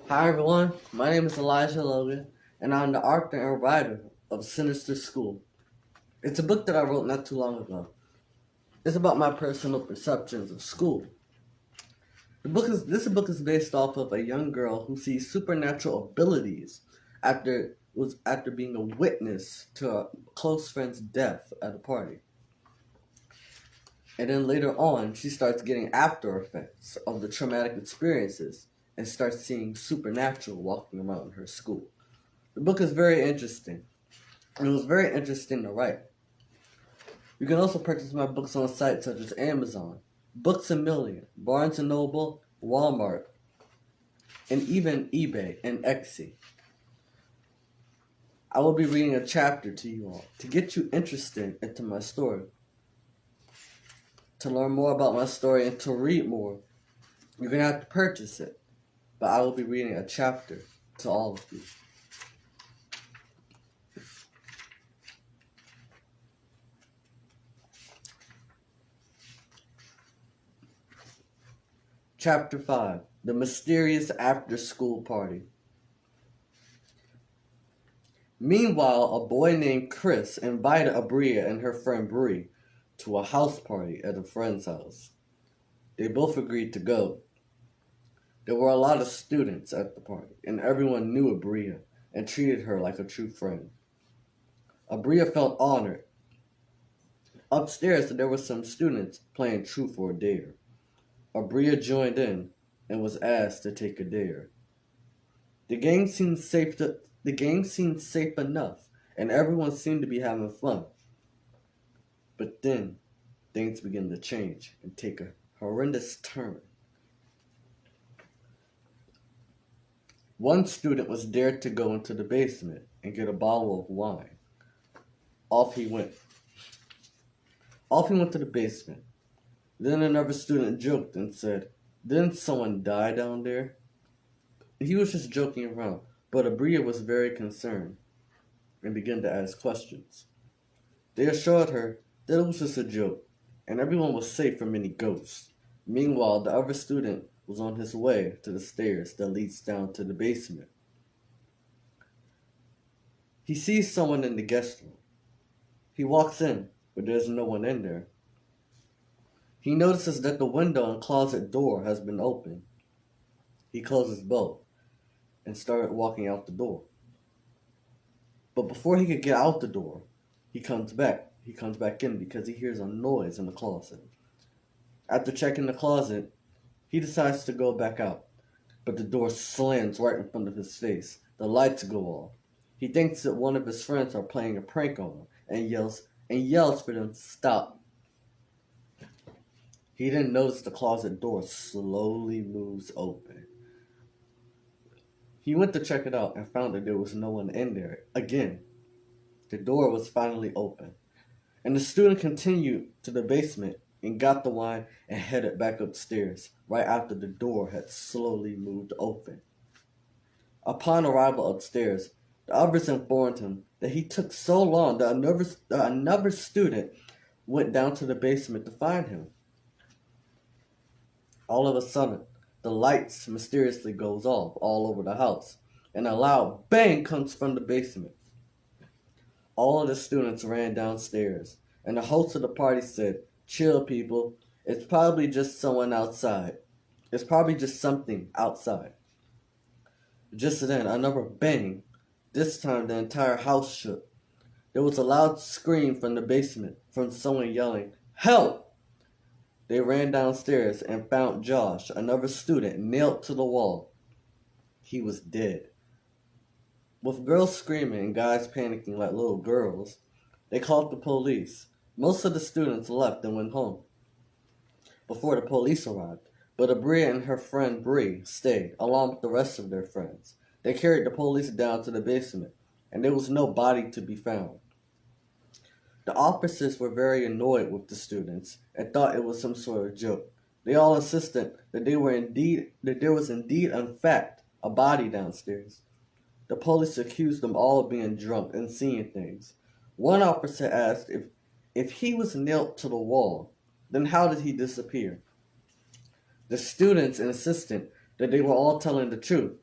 Hi everyone, my name is Elijah Logan, and I'm the author and writer of Sinister School. It's a book that I wrote not too long ago. It's about my personal perceptions of school. This book is based off of a young girl who sees supernatural abilities after being a witness to a close friend's death at a party. And then later on, she starts getting after effects of the traumatic experiences and starts seeing supernatural walking around her school. The book is very interesting. It was very interesting to write. You can also purchase my books on sites such as Amazon, Books A Million, Barnes & Noble, Walmart, and even eBay and Etsy. I will be reading a chapter to you all to get you interested into my story. To learn more about my story and to read more, you're going to have to purchase it. But I will be reading a chapter to all of you. Chapter 5, The Mysterious After-School Party. Meanwhile, a boy named Chris invited Abria and her friend Bree to a house party at a friend's house. They both agreed to go. There were a lot of students at the party, and everyone knew Abria and treated her like a true friend. Abria felt honored. Upstairs, there were some students playing Truth or Dare. Abria joined in and was asked to take a dare. The game seemed safe enough, and everyone seemed to be having fun. But then, things began to change and take a horrendous turn. One student was dared to go into the basement and get a bottle of wine. Off he went. Off he went to the basement. Then another student joked and said, "Didn't someone die down there?" He was just joking around, but Abria was very concerned and began to ask questions. They assured her that it was just a joke, and everyone was safe from any ghosts. Meanwhile, the other student was on his way to the stairs that leads down to the basement. He sees someone in the guest room. He walks in, but there's no one in there. He notices that the window and closet door has been opened. He closes both and started walking out the door. But before he could get out the door, he comes back. He comes back in because he hears a noise in the closet. After checking the closet, he decides to go back out, but the door slams right in front of his face. The lights go off. He thinks that one of his friends are playing a prank on him and yells for them to stop. He then notices the closet door slowly moves open. He went to check it out and found that there was no one in there. Again, the door was finally open, and the student continued to the basement and got the wine and headed back upstairs right after the door had slowly moved open. Upon arrival upstairs, the others informed him that he took so long that another student went down to the basement to find him. All of a sudden, the lights mysteriously goes off all over the house, and a loud bang comes from the basement. All of the students ran downstairs, and the host of the party said, "Chill, people. It's probably just someone outside. It's probably just something outside." Just then, another bang. This time, the entire house shook. There was a loud scream from the basement, from someone yelling, "Help!" They ran downstairs and found Josh, another student, nailed to the wall. He was dead. With girls screaming and guys panicking like little girls, they called the police. Most of the students left and went home before the police arrived, but Abria and her friend Bree stayed, along with the rest of their friends. They carried the police down to the basement, and there was no body to be found. The officers were very annoyed with the students and thought it was some sort of joke. They all insisted that there was indeed in fact a body downstairs. The police accused them all of being drunk and seeing things. One officer asked if he was nailed to the wall, then how did he disappear? The students insisted that they were all telling the truth.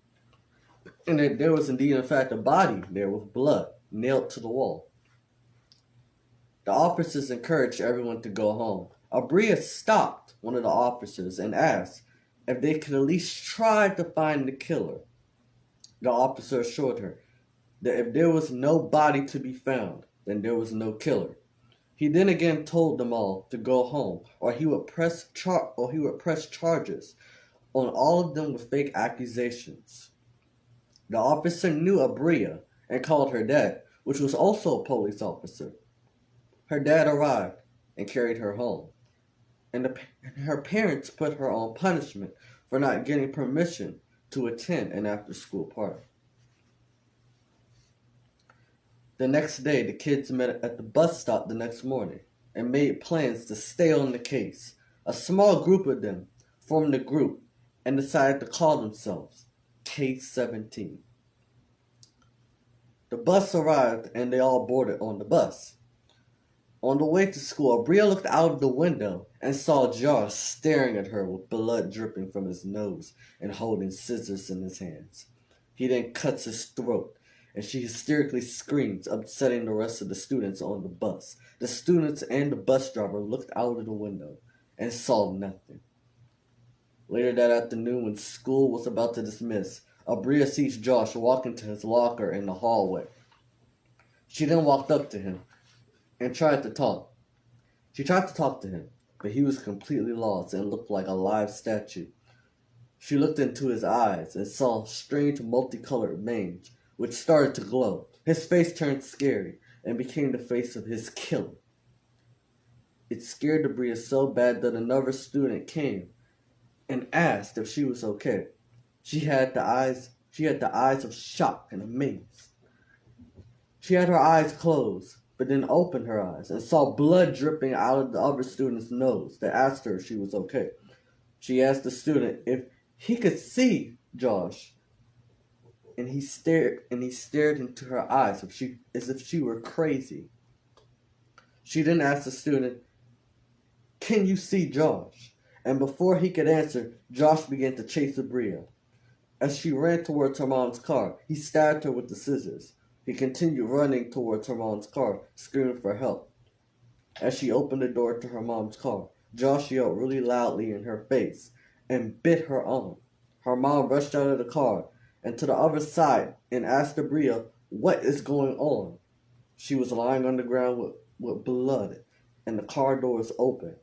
And there was indeed, in fact, a body there with blood nailed to the wall. The officers encouraged everyone to go home. Abria stopped one of the officers and asked if they could at least try to find the killer. The officer assured her that if there was no body to be found, then there was no killer. He then again told them all to go home, or he would press charges on all of them with fake accusations. The officer knew Abria and called her dad, which was also a police officer. Her dad arrived and carried her home, and her parents put her on punishment for not getting permission to attend an after-school party. The next day, the kids met at the bus stop the next morning and made plans to stay on the case. A small group of them formed a group and decided to call themselves Case 17. The bus arrived and they all boarded on the bus. On the way to school, Abria looked out of the window and saw Josh staring at her with blood dripping from his nose and holding scissors in his hands. He then cuts his throat, and she hysterically screams, upsetting the rest of the students on the bus. The students and the bus driver looked out of the window and saw nothing. Later that afternoon, when school was about to dismiss, Abria sees Josh walk into his locker in the hallway. She then walked up to him and tried to talk. She tried to talk to him, but he was completely lost and looked like a live statue. She looked into his eyes and saw strange multicolored veins, which started to glow. His face turned scary and became the face of his killer. It scared Abria so bad that another student came and asked if she was okay. She had the eyes of shock and amaze. She had her eyes closed, but then opened her eyes and saw blood dripping out of the other student's nose. They asked her if she was okay. She asked the student if he could see Josh, and he stared into her eyes as if she were crazy. She then asked the student, "Can you see Josh?" And before he could answer, Josh began to chase Abria. As she ran towards her mom's car, he stabbed her with the scissors. He continued running towards her mom's car, screaming for help. As she opened the door to her mom's car, Josh yelled really loudly in her face and bit her arm. Her mom rushed out of the car and to the other side and asked Abria what is going on. She was lying on the ground with blood and the car door was open.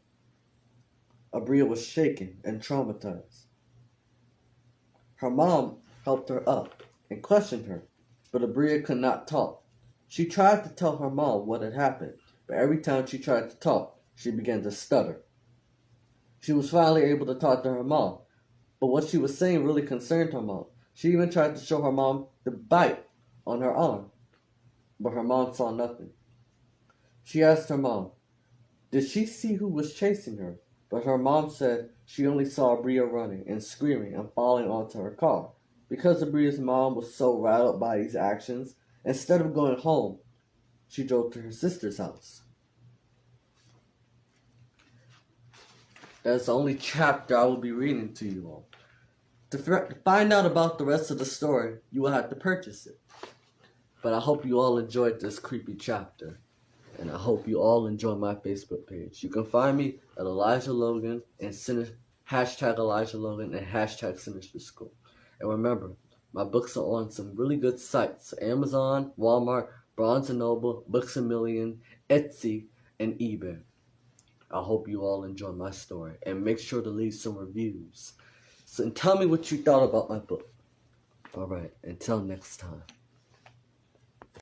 Abria was shaken and traumatized. Her mom helped her up and questioned her, but Abria could not talk. She tried to tell her mom what had happened, but every time she tried to talk, she began to stutter. She was finally able to talk to her mom, but what she was saying really concerned her mom. She even tried to show her mom the bite on her arm, but her mom saw nothing. She asked her mom, did she see who was chasing her? But her mom said she only saw Abria running and screaming and falling onto her car. Because Abria's mom was so rattled by these actions, instead of going home, she drove to her sister's house. That's the only chapter I will be reading to you all. To find out about the rest of the story, you will have to purchase it. But I hope you all enjoyed this creepy chapter. And I hope you all enjoy my Facebook page. You can find me at Elijah Logan and hashtag Elijah Logan and hashtag Sinister School. And remember, my books are on some really good sites: Amazon, Walmart, Barnes & Noble, Books A Million, Etsy, and eBay. I hope you all enjoy my story. And make sure to leave some reviews. And tell me what you thought about my book. Alright, until next time.